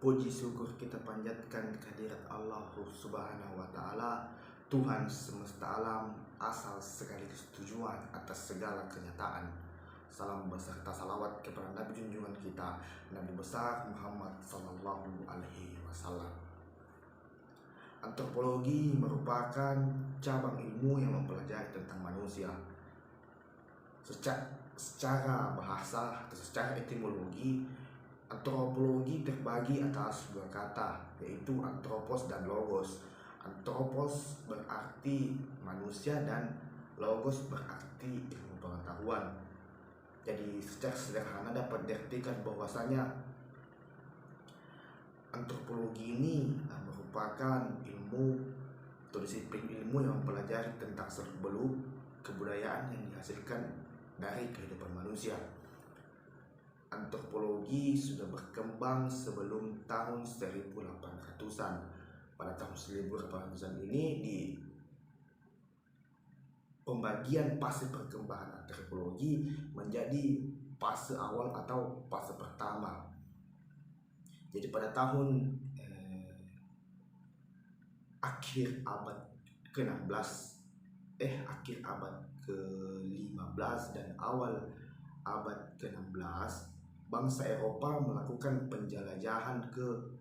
Puji syukur kita panjatkan kehadirat Allah Subhanahu wa Ta'ala, Tuhan semesta alam, asal sekaligus tujuan atas segala kenyataan. Salam beserta salawat kepada Nabi junjungan kita, Nabi besar Muhammad Sallallahu Alaihi Wasallam. Antropologi merupakan cabang ilmu yang mempelajari tentang manusia. Secara bahasa atau secara etimologi, antropologi terbagi atas dua kata, yaitu anthropos dan logos. Anthropos berarti manusia dan logos berarti ilmu pengetahuan. Jadi secara sederhana dapat diartikan bahwasanya antropologi ini merupakan ilmu atau disiplin ilmu yang mempelajari tentang seluk-beluk kebudayaan yang dihasilkan dari kehidupan manusia. Antropologi sudah berkembang sebelum tahun 1800-an. Pada tahun 1800-an ini di pembagian fase perkembangan antropologi menjadi fase awal atau fase pertama. Jadi pada tahun akhir abad ke-16, akhir abad ke-15 dan awal abad ke-16, bangsa Eropa melakukan penjelajahan ke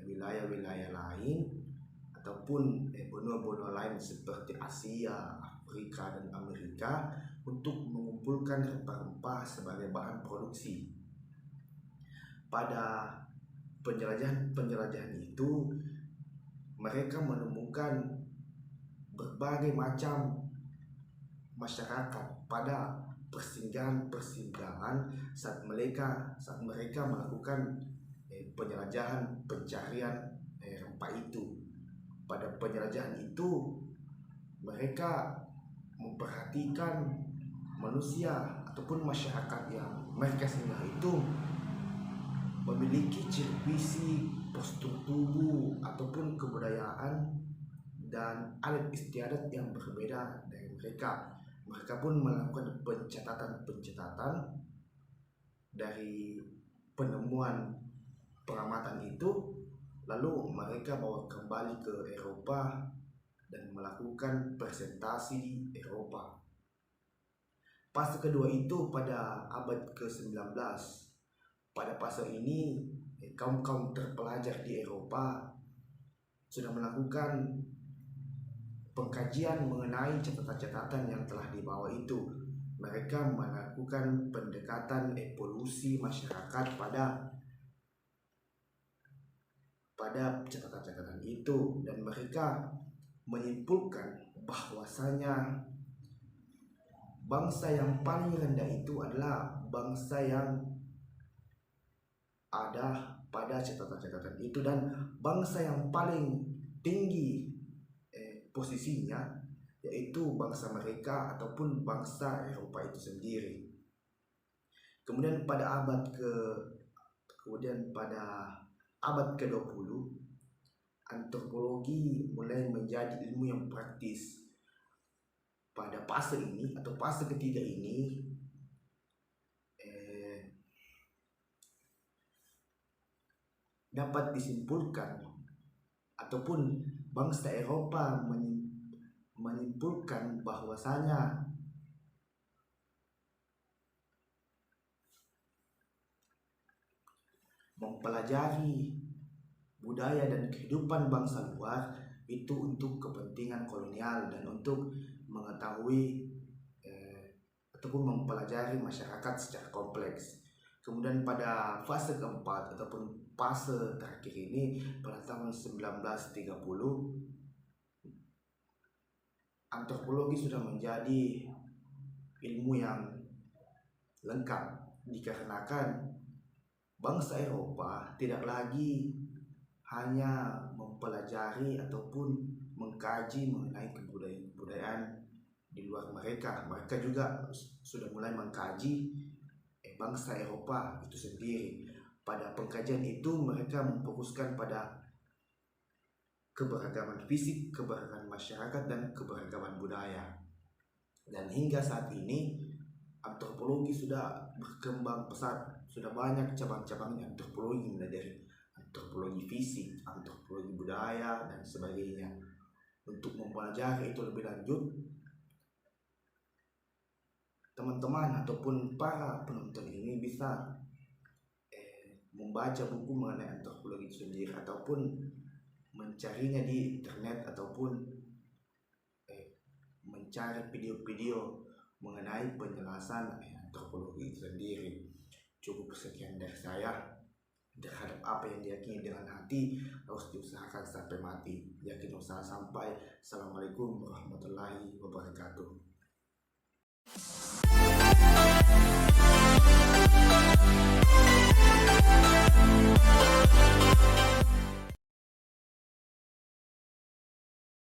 wilayah-wilayah lain ataupun benua-benua lain seperti Asia, Afrika, dan Amerika untuk mengumpulkan rempah-rempah sebagai bahan produksi. Pada penjelajahan itu, mereka menemukan berbagai macam masyarakat pada persinggahan saat mereka melakukan penjelajahan pencarian rempah itu. Pada penjelajahan itu mereka memperhatikan manusia ataupun masyarakat yang mereka singgah itu memiliki ciri fisik, postur tubuh ataupun kebudayaan dan adat istiadat yang berbeda dari mereka. Mereka pun melakukan pencatatan dari penemuan pengamatan itu, lalu mereka bawa kembali ke Eropa dan melakukan presentasi di Eropa. Fase kedua itu pada abad ke-19. Pada fase ini kaum terpelajar di Eropa sudah melakukan pengkajian mengenai catatan-catatan yang telah dibawa itu. Mereka melakukan pendekatan evolusi masyarakat pada catatan-catatan itu, dan mereka menyimpulkan bahwasanya bangsa yang paling rendah itu adalah bangsa yang ada pada catatan-catatan itu, dan bangsa yang paling tinggi posisinya yaitu bangsa mereka ataupun bangsa Eropa itu sendiri. Kemudian pada abad ke-20 antropologi mulai menjadi ilmu yang praktis. Pada fase ini atau fase ketiga ini dapat disimpulkan ataupun bangsa Eropa menyimpulkan bahwasanya mempelajari budaya dan kehidupan bangsa luar itu untuk kepentingan kolonial dan untuk mengetahui ataupun mempelajari masyarakat secara kompleks. Kemudian pada fase keempat ataupun fase terakhir ini pada tahun 1930, antropologi sudah menjadi ilmu yang lengkap dikarenakan bangsa Eropa tidak lagi hanya mempelajari ataupun mengkaji mengenai kebudayaan di luar mereka. Mereka juga sudah mulai mengkaji bangsa Eropa itu sendiri. Pada pengkajian itu mereka memfokuskan pada keberagaman fisik, keberagaman masyarakat, dan keberagaman budaya. Dan hingga saat ini antropologi sudah berkembang pesat, sudah banyak cabang-cabangnya antropologi, mulai dari antropologi fisik, antropologi budaya, dan sebagainya. Untuk mempelajari itu lebih lanjut, teman-teman ataupun para penonton ini bisa membaca buku mengenai antropologi itu sendiri, ataupun mencarinya di internet, ataupun mencari video-video mengenai penjelasan antropologi itu sendiri. Cukup sekian dari saya. Terhadap apa yang diyakini dengan hati harus diusahakan sampai mati. Yakin usaha sampai. Assalamualaikum warahmatullahi wabarakatuh.